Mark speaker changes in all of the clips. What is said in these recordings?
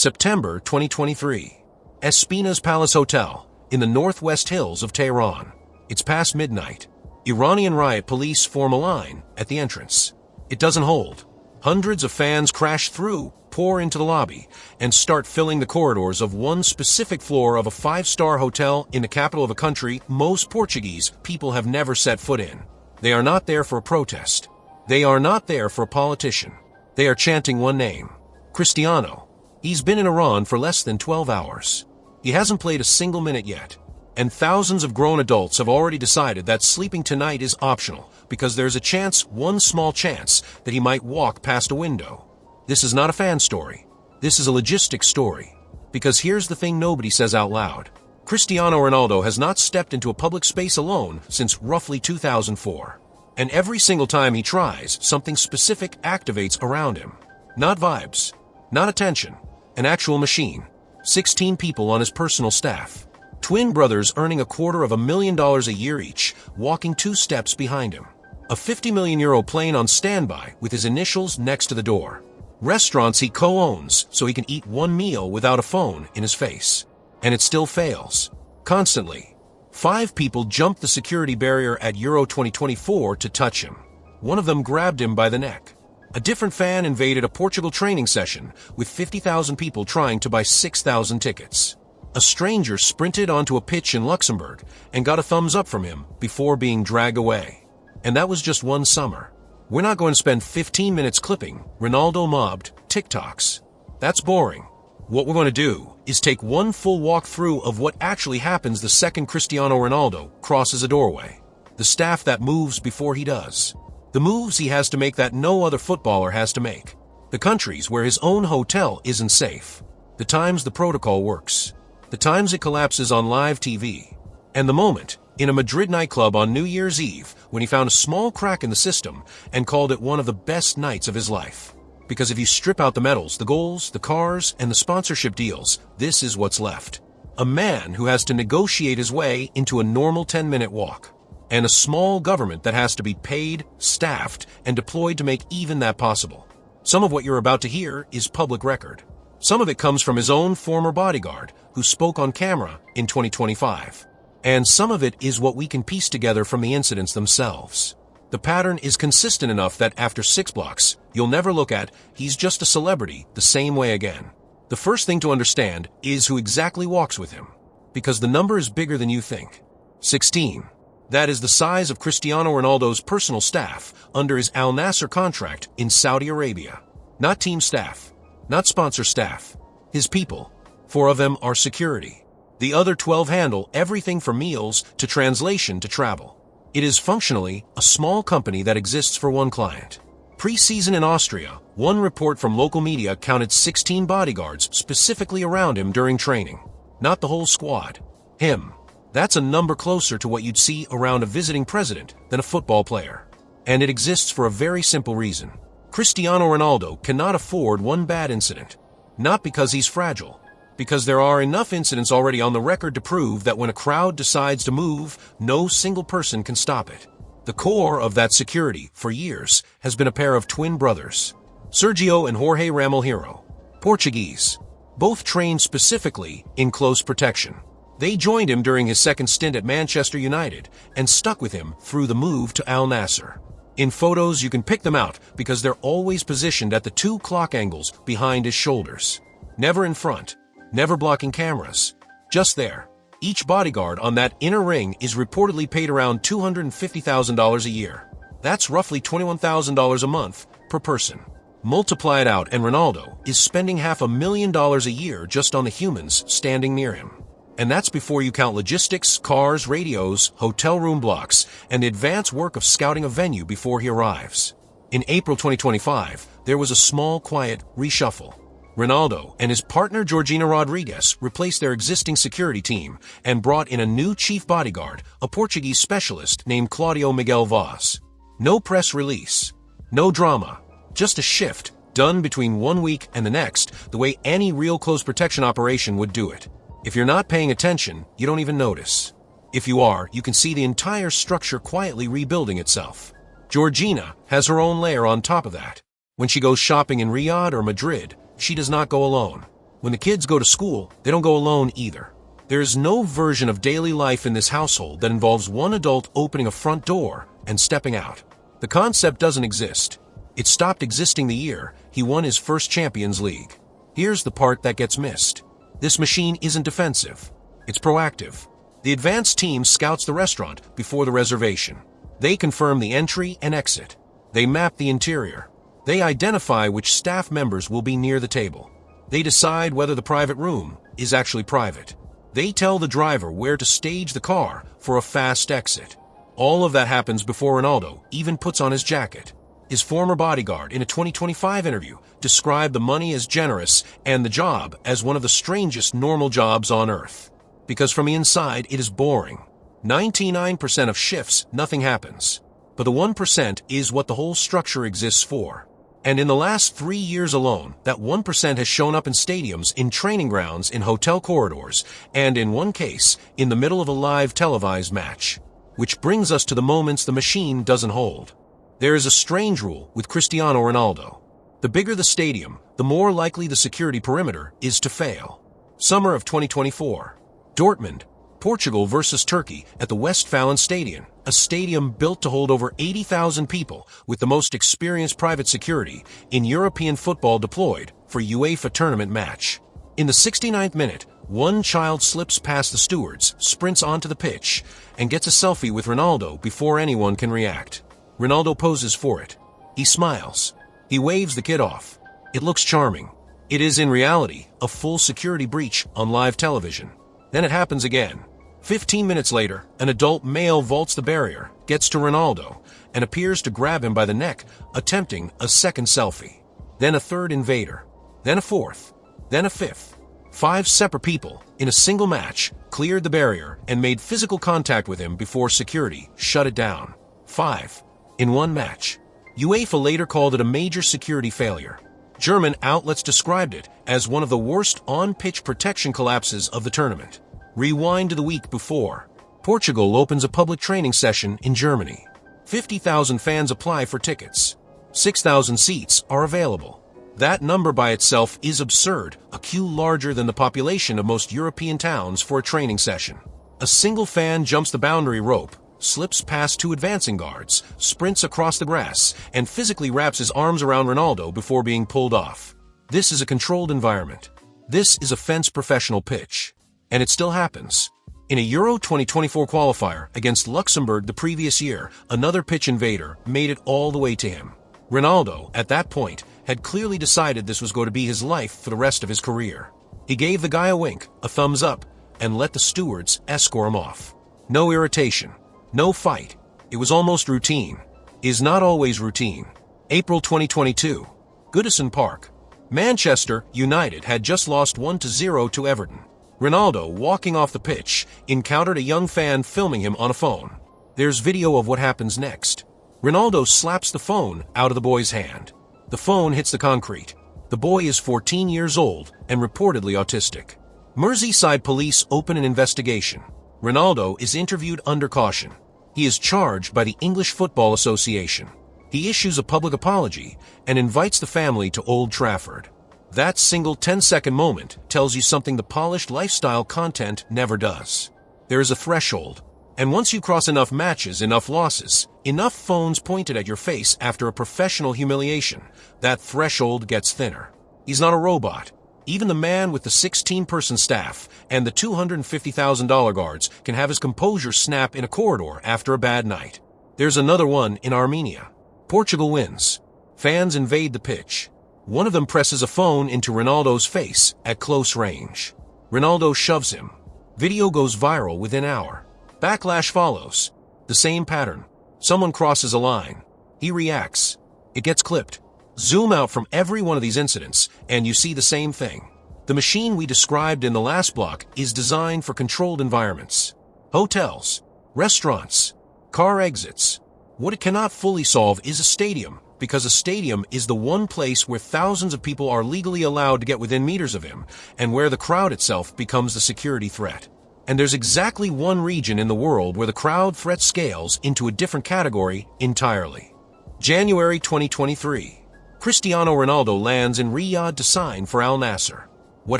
Speaker 1: September 2023. Espina's Palace Hotel, in the northwest hills of Tehran. It's past midnight. Iranian riot police form a line at the entrance. It doesn't hold. Hundreds of fans crash through, pour into the lobby, and start filling the corridors of one specific floor of a five-star hotel in the capital of a country most Portuguese people have never set foot in. They are not there for a protest. They are not there for a politician. They are chanting one name: Cristiano. He's been in Iran for less than 12 hours. He hasn't played a single minute yet. And thousands of grown adults have already decided that sleeping tonight is optional because there's a chance, one small chance, that he might walk past a window. This is not a fan story. This is a logistics story. Because here's the thing nobody says out loud. Cristiano Ronaldo has not stepped into a public space alone since roughly 2004. And every single time he tries, something specific activates around him. Not vibes. Not attention. An actual machine. 16 people on his personal staff. Twin brothers earning $250,000 a year each, walking 2 steps behind him. A €50 million plane on standby with his initials next to the door. Restaurants he co-owns so he can eat one meal without a phone in his face. And it still fails. Constantly. 5 people jumped the security barrier at Euro 2024 to touch him. One of them grabbed him by the neck. A different fan invaded a Portugal training session with 50,000 people trying to buy 6,000 tickets. A stranger sprinted onto a pitch in Luxembourg and got a thumbs up from him before being dragged away. And that was just one summer. We're not going to spend 15 minutes clipping Ronaldo mobbed TikToks. That's boring. What we're going to do is take one full walkthrough of what actually happens the second Cristiano Ronaldo crosses a doorway. The staff that moves before he does. The moves he has to make that no other footballer has to make. The countries where his own hotel isn't safe. The times the protocol works. The times it collapses on live TV. And the moment, in a Madrid nightclub on New Year's Eve, when he found a small crack in the system and called it one of the best nights of his life. Because if you strip out the medals, the goals, the cars, and the sponsorship deals, this is what's left. A man who has to negotiate his way into a normal 10-minute walk. And a small government that has to be paid, staffed, and deployed to make even that possible. Some of what you're about to hear is public record. Some of it comes from his own former bodyguard, who spoke on camera in 2025. And some of it is what we can piece together from the incidents themselves. The pattern is consistent enough that after 6 blocks, you'll never look at "he's just a celebrity" the same way again. The first thing to understand is who exactly walks with him. Because the number is bigger than you think. 16. That is the size of Cristiano Ronaldo's personal staff under his Al Nassr contract in Saudi Arabia. Not team staff. Not sponsor staff. His people. 4 of them are security. The other 12 handle everything from meals to translation to travel. It is functionally a small company that exists for one client. Pre-season in Austria, one report from local media counted 16 bodyguards specifically around him during training. Not the whole squad. Him. That's a number closer to what you'd see around a visiting president than a football player. And it exists for a very simple reason. Cristiano Ronaldo cannot afford one bad incident. Not because he's fragile. Because there are enough incidents already on the record to prove that when a crowd decides to move, no single person can stop it. The core of that security, for years, has been a pair of twin brothers. Sergio and Jorge Ramilheiro. Portuguese. Both trained specifically in close protection. They joined him during his second stint at Manchester United and stuck with him through the move to Al Nassr. In photos, you can pick them out because they're always positioned at the 2 clock angles behind his shoulders. Never in front, never blocking cameras. Just there. Each bodyguard on that inner ring is reportedly paid around $250,000 a year. That's roughly $21,000 a month per person. Multiply it out and Ronaldo is spending $500,000 a year just on the humans standing near him. And that's before you count logistics, cars, radios, hotel room blocks, and the advanced work of scouting a venue before he arrives. In April 2025, there was a small, quiet reshuffle. Ronaldo and his partner Georgina Rodriguez replaced their existing security team and brought in a new chief bodyguard, a Portuguese specialist named Claudio Miguel Vaz. No press release. No drama. Just a shift, done between 1 week and the next, the way any real close protection operation would do it. If you're not paying attention, you don't even notice. If you are, you can see the entire structure quietly rebuilding itself. Georgina has her own layer on top of that. When she goes shopping in Riyadh or Madrid, she does not go alone. When the kids go to school, they don't go alone either. There is no version of daily life in this household that involves one adult opening a front door and stepping out. The concept doesn't exist. It stopped existing the year he won his first Champions League. Here's the part that gets missed. This machine isn't defensive. It's proactive. The advanced team scouts the restaurant before the reservation. They confirm the entry and exit. They map the interior. They identify which staff members will be near the table. They decide whether the private room is actually private. They tell the driver where to stage the car for a fast exit. All of that happens before Ronaldo even puts on his jacket. His former bodyguard, in a 2025 interview, described the money as generous and the job as one of the strangest normal jobs on earth. Because from the inside, it is boring. 99% of shifts, nothing happens. But the 1% is what the whole structure exists for. And in the last 3 years alone, that 1% has shown up in stadiums, in training grounds, in hotel corridors, and in one case, in the middle of a live televised match. Which brings us to the moments the machine doesn't hold. There is a strange rule with Cristiano Ronaldo. The bigger the stadium, the more likely the security perimeter is to fail. Summer of 2024. Dortmund, Portugal versus Turkey at the Westfalen Stadion, a stadium built to hold over 80,000 people with the most experienced private security in European football deployed for UEFA tournament match. In the 69th minute, one child slips past the stewards, sprints onto the pitch, and gets a selfie with Ronaldo before anyone can react. Ronaldo poses for it. He smiles. He waves the kid off. It looks charming. It is in reality a full security breach on live television. Then it happens again. 15 minutes later, an adult male vaults the barrier, gets to Ronaldo, and appears to grab him by the neck, attempting a second selfie. Then a third invader. Then a fourth. Then a fifth. 5 separate people, in a single match, cleared the barrier and made physical contact with him before security shut it down. 5. In one match. UEFA later called it a major security failure. German outlets described it as one of the worst on-pitch protection collapses of the tournament. Rewind to the week before. Portugal opens a public training session in Germany. 50,000 fans apply for tickets. 6,000 seats are available. That number by itself is absurd, a queue larger than the population of most European towns for a training session. A single fan jumps the boundary rope, slips past 2 advancing guards, sprints across the grass, and physically wraps his arms around Ronaldo before being pulled off. This is a controlled environment. This is a fence professional pitch. And it still happens. In a Euro 2024 qualifier against Luxembourg the previous year, another pitch invader made it all the way to him. Ronaldo, at that point, had clearly decided this was going to be his life for the rest of his career. He gave the guy a wink, a thumbs up, and let the stewards escort him off. No irritation. No fight. It was almost routine. Is not always routine. April 2022. Goodison Park. Manchester United had just lost 1-0 to Everton. Ronaldo, walking off the pitch, encountered a young fan filming him on a phone. There's video of what happens next. Ronaldo slaps the phone out of the boy's hand. The phone hits the concrete. The boy is 14 years old and reportedly autistic. Merseyside police open an investigation. Ronaldo is interviewed under caution. He is charged by the English Football Association. He issues a public apology and invites the family to Old Trafford. That single 10-second moment tells you something the polished lifestyle content never does. There is a threshold, and once you cross enough matches, enough losses, enough phones pointed at your face after a professional humiliation, that threshold gets thinner. He's not a robot. Even the man with the 16-person staff and the $250,000 guards can have his composure snap in a corridor after a bad night. There's another one in Armenia. Portugal wins. Fans invade the pitch. One of them presses a phone into Ronaldo's face at close range. Ronaldo shoves him. Video goes viral within an hour. Backlash follows. The same pattern. Someone crosses a line. He reacts. It gets clipped. Zoom out from every one of these incidents, and you see the same thing. The machine we described in the last block is designed for controlled environments. Hotels, restaurants, car exits. What it cannot fully solve is a stadium, because a stadium is the one place where thousands of people are legally allowed to get within meters of him, and where the crowd itself becomes the security threat. And there's exactly one region in the world where the crowd threat scales into a different category entirely. January 2023. Cristiano Ronaldo lands in Riyadh to sign for Al Nassr. What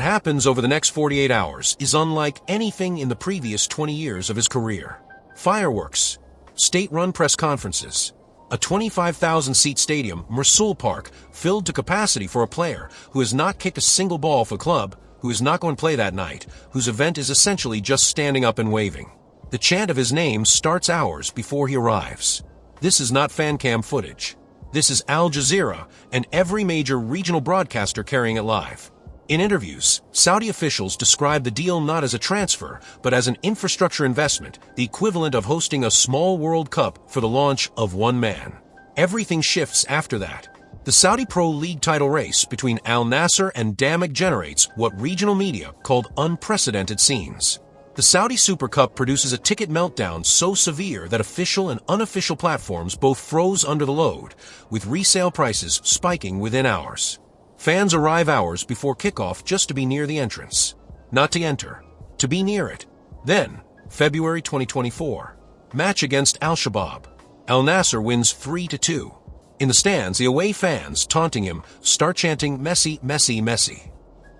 Speaker 1: happens over the next 48 hours is unlike anything in the previous 20 years of his career. Fireworks, state-run press conferences, a 25,000-seat stadium, Mosul Park, filled to capacity for a player who has not kicked a single ball for the club, who is not going to play that night, whose event is essentially just standing up and waving. The chant of his name starts hours before he arrives. This is not fan cam footage. This is Al Jazeera and every major regional broadcaster carrying it live. In interviews, Saudi officials describe the deal not as a transfer, but as an infrastructure investment, the equivalent of hosting a small World Cup for the launch of one man. Everything shifts after that. The Saudi Pro League title race between Al Nassr and Damac generates what regional media called unprecedented scenes. The Saudi Super Cup produces a ticket meltdown so severe that official and unofficial platforms both froze under the load, with resale prices spiking within hours. Fans arrive hours before kickoff just to be near the entrance. Not to enter, to be near it. Then, February 2024. Match against Al-Shabaab. Al Nassr wins 3-2. In the stands, the away fans, taunting him, start chanting Messi, Messi, Messi.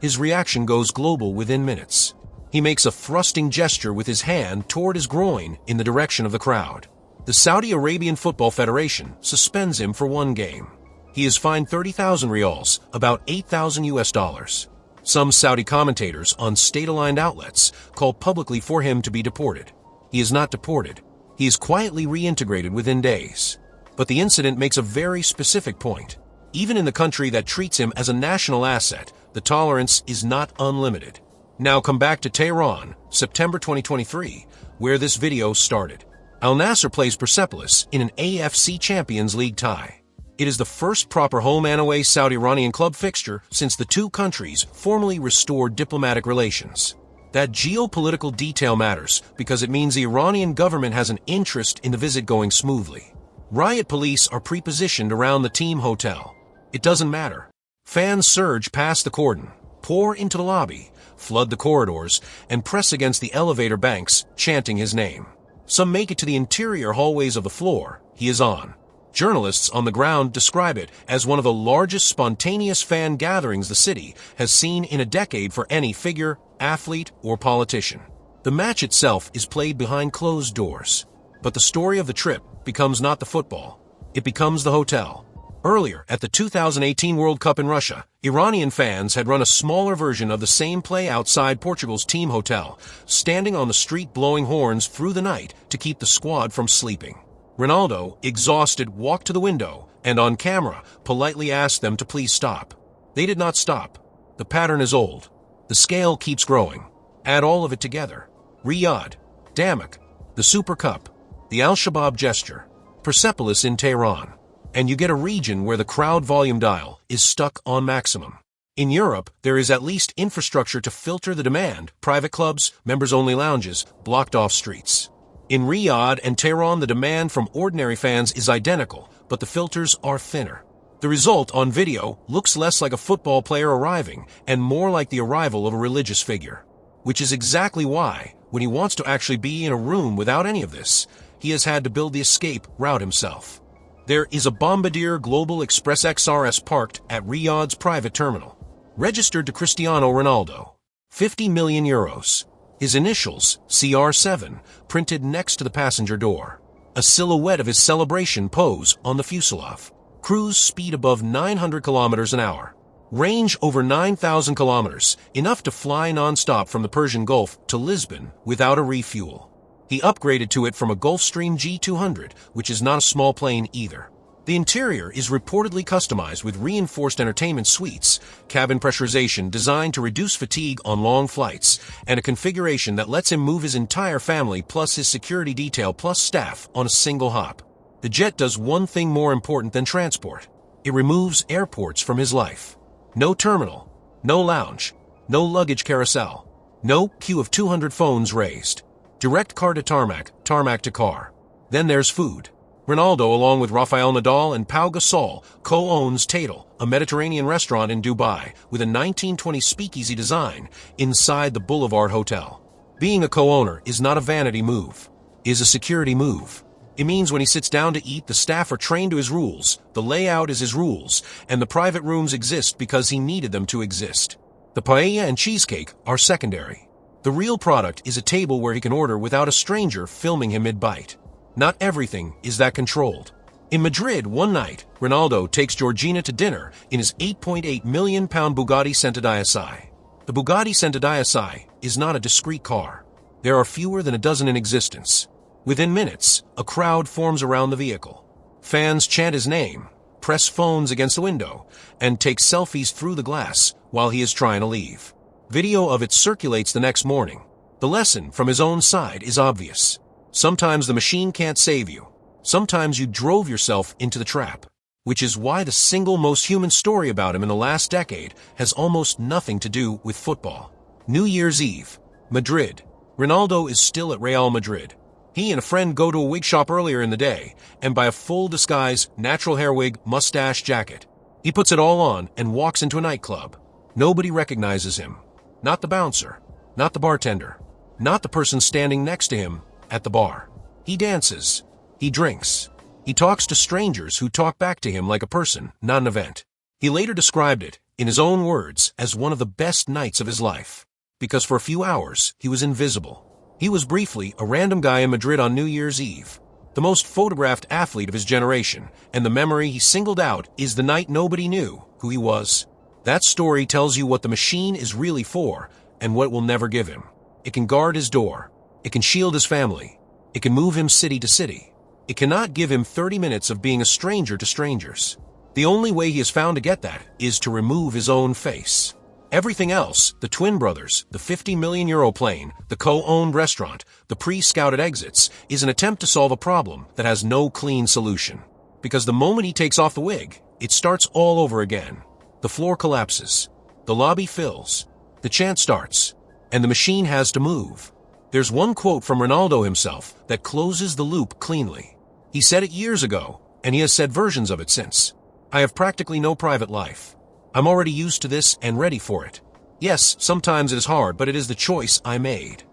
Speaker 1: His reaction goes global within minutes. He makes a thrusting gesture with his hand toward his groin in the direction of the crowd. The Saudi Arabian Football Federation suspends him for one game. He is fined 30,000 riyals, about $8,000. Some Saudi commentators on state-aligned outlets call publicly for him to be deported. He is not deported. He is quietly reintegrated within days. But the incident makes a very specific point. Even in the country that treats him as a national asset, the tolerance is not unlimited. Now come back to Tehran, September 2023, where this video started. Al Nassr plays Persepolis in an AFC Champions League tie. It is the first proper home-and-away Saudi-Iranian club fixture since the two countries formally restored diplomatic relations. That geopolitical detail matters because it means the Iranian government has an interest in the visit going smoothly. Riot police are pre-positioned around the team hotel. It doesn't matter. Fans surge past the cordon, pour into the lobby, flood the corridors, and press against the elevator banks, chanting his name. Some make it to the interior hallways of the floor he is on. Journalists on the ground describe it as one of the largest spontaneous fan gatherings the city has seen in a decade for any figure, athlete, or politician. The match itself is played behind closed doors. But the story of the trip becomes not the football. It becomes the hotel. Earlier, at the 2018 World Cup in Russia, Iranian fans had run a smaller version of the same play outside Portugal's team hotel, standing on the street blowing horns through the night to keep the squad from sleeping. Ronaldo, exhausted, walked to the window and on camera politely asked them to please stop. They did not stop. The pattern is old. The scale keeps growing. Add all of it together. Riyadh, Damac, the Super Cup, the Al-Shabaab gesture, Persepolis in Tehran, and you get a region where the crowd volume dial is stuck on maximum. In Europe, there is at least infrastructure to filter the demand, private clubs, members-only lounges, blocked-off streets. In Riyadh and Tehran, the demand from ordinary fans is identical, but the filters are thinner. The result on video looks less like a football player arriving and more like the arrival of a religious figure. Which is exactly why, when he wants to actually be in a room without any of this, he has had to build the escape route himself. There is a Bombardier Global Express XRS parked at Riyadh's private terminal. Registered to Cristiano Ronaldo. 50 million euros. His initials, CR7, printed next to the passenger door. A silhouette of his celebration pose on the fuselage. Cruise speed above 900 kilometers an hour. Range over 9,000 kilometers, enough to fly non-stop from the Persian Gulf to Lisbon without a refuel. He upgraded to it from a Gulfstream G200, which is not a small plane either. The interior is reportedly customized with reinforced entertainment suites, cabin pressurization designed to reduce fatigue on long flights, and a configuration that lets him move his entire family plus his security detail plus staff on a single hop. The jet does one thing more important than transport. It removes airports from his life. No terminal, no lounge, no luggage carousel, no queue of 200 phones raised. Direct car to tarmac, tarmac to car. Then there's food. Ronaldo, along with Rafael Nadal and Pau Gasol, co-owns Tadal, a Mediterranean restaurant in Dubai with a 1920 speakeasy design inside the Boulevard Hotel. Being a co-owner is not a vanity move, is a security move. It means when he sits down to eat, the staff are trained to his rules, the layout is his rules, and the private rooms exist because he needed them to exist. The paella and cheesecake are secondary. The real product is a table where he can order without a stranger filming him mid-bite. Not everything is that controlled. In Madrid one night, Ronaldo takes Georgina to dinner in his £8.8 million Bugatti Centodieci. The Bugatti Centodieci is not a discreet car. There are fewer than a dozen in existence. Within minutes, a crowd forms around the vehicle. Fans chant his name, press phones against the window, and take selfies through the glass while he is trying to leave. Video of it circulates the next morning. The lesson from his own side is obvious. Sometimes the machine can't save you. Sometimes you drove yourself into the trap. Which is why the single most human story about him in the last decade has almost nothing to do with football. New Year's Eve, Madrid. Ronaldo is still at Real Madrid. He and a friend go to a wig shop earlier in the day and buy a full disguise, natural hair wig, mustache, jacket. He puts it all on and walks into a nightclub. Nobody recognizes him. Not the bouncer, not the bartender, not the person standing next to him at the bar. He dances. He drinks. He talks to strangers who talk back to him like a person, not an event. He later described it, in his own words, as one of the best nights of his life. Because for a few hours, he was invisible. He was briefly a random guy in Madrid on New Year's Eve. The most photographed athlete of his generation, and the memory he singled out is the night nobody knew who he was. That story tells you what the machine is really for, and what it will never give him. It can guard his door. It can shield his family. It can move him city to city. It cannot give him 30 minutes of being a stranger to strangers. The only way he has found to get that is to remove his own face. Everything else, the twin brothers, the €50 million plane, the co-owned restaurant, the pre-scouted exits, is an attempt to solve a problem that has no clean solution. Because the moment he takes off the wig, it starts all over again. The floor collapses. The lobby fills. The chant starts. And the machine has to move. There's one quote from Ronaldo himself that closes the loop cleanly. He said it years ago, and he has said versions of it since. I have practically no private life. I'm already used to this and ready for it. Yes, sometimes it is hard, but it is the choice I made.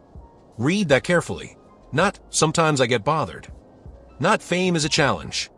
Speaker 1: Read that carefully. Not, sometimes I get bothered. Not, fame is a challenge.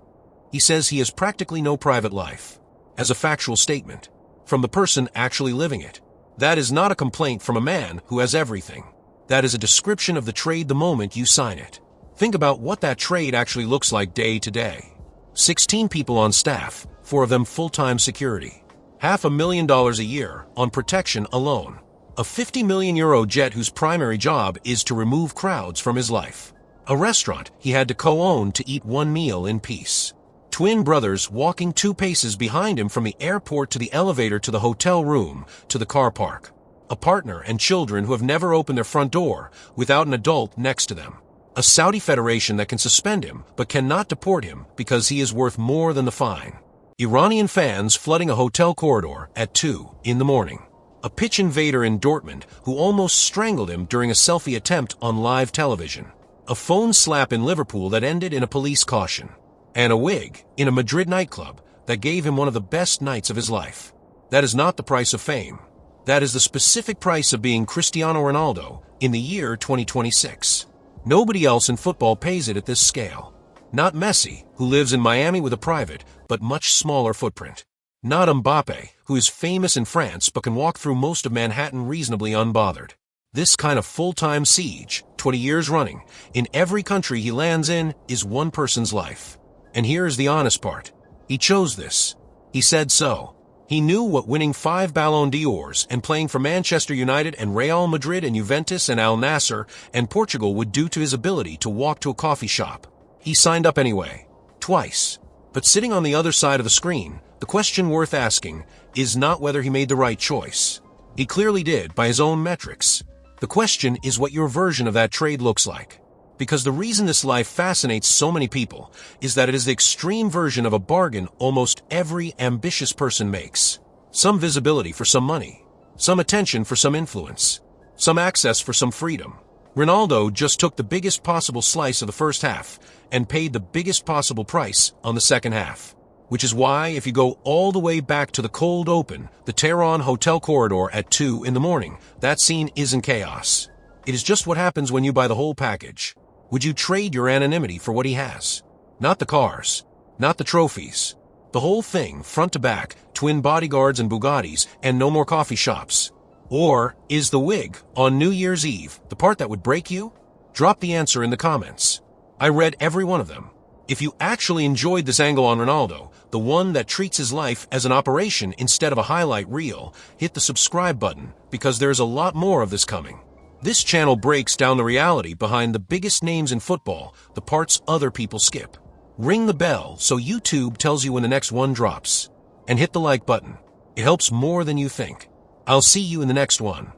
Speaker 1: He says he has practically no private life. As a factual statement. From the person actually living it. That is not a complaint from a man who has everything. That is a description of the trade the moment you sign it. Think about what that trade actually looks like day to day. 16 people on staff, 4 of them full-time security. $500,000 a year on protection alone. A €50 million jet whose primary job is to remove crowds from his life. A restaurant he had to co-own to eat one meal in peace. Twin brothers walking 2 paces behind him from the airport to the elevator to the hotel room to the car park. A partner and children who have never opened their front door without an adult next to them. A Saudi federation that can suspend him but cannot deport him because he is worth more than the fine. Iranian fans flooding a hotel corridor at 2 in the morning. A pitch invader in Dortmund who almost strangled him during a selfie attempt on live television. A phone slap in Liverpool that ended in a police caution. And a wig in a Madrid nightclub that gave him one of the best nights of his life. That is not the price of fame. That is the specific price of being Cristiano Ronaldo in the year 2026. Nobody else in football pays it at this scale. Not Messi, who lives in Miami with a private but much smaller footprint. Not Mbappe, who is famous in France but can walk through most of Manhattan reasonably unbothered. This kind of full-time siege, 20 years running, in every country he lands in, is one person's life. And here is the honest part. He chose this. He said so. He knew what winning 5 Ballon d'Ors and playing for Manchester United and Real Madrid and Juventus and Al Nassr and Portugal would do to his ability to walk to a coffee shop. He signed up anyway. Twice. But sitting on the other side of the screen, the question worth asking is not whether he made the right choice. He clearly did by his own metrics. The question is what your version of that trade looks like. Because the reason this life fascinates so many people is that it is the extreme version of a bargain almost every ambitious person makes. Some visibility for some money. Some attention for some influence. Some access for some freedom. Ronaldo just took the biggest possible slice of the first half and paid the biggest possible price on the second half. Which is why, if you go all the way back to the cold open, the Tehran hotel corridor at 2 in the morning, that scene isn't chaos. It is just what happens when you buy the whole package. Would you trade your anonymity for what he has? Not the cars. Not the trophies. The whole thing, front to back, twin bodyguards and Bugattis, and no more coffee shops. Or is the wig on New Year's Eve the part that would break you? Drop the answer in the comments. I read every one of them. If you actually enjoyed this angle on Ronaldo, the one that treats his life as an operation instead of a highlight reel, hit the subscribe button because there's a lot more of this coming. This channel breaks down the reality behind the biggest names in football, the parts other people skip. Ring the bell so YouTube tells you when the next one drops. And hit the like button. It helps more than you think. I'll see you in the next one.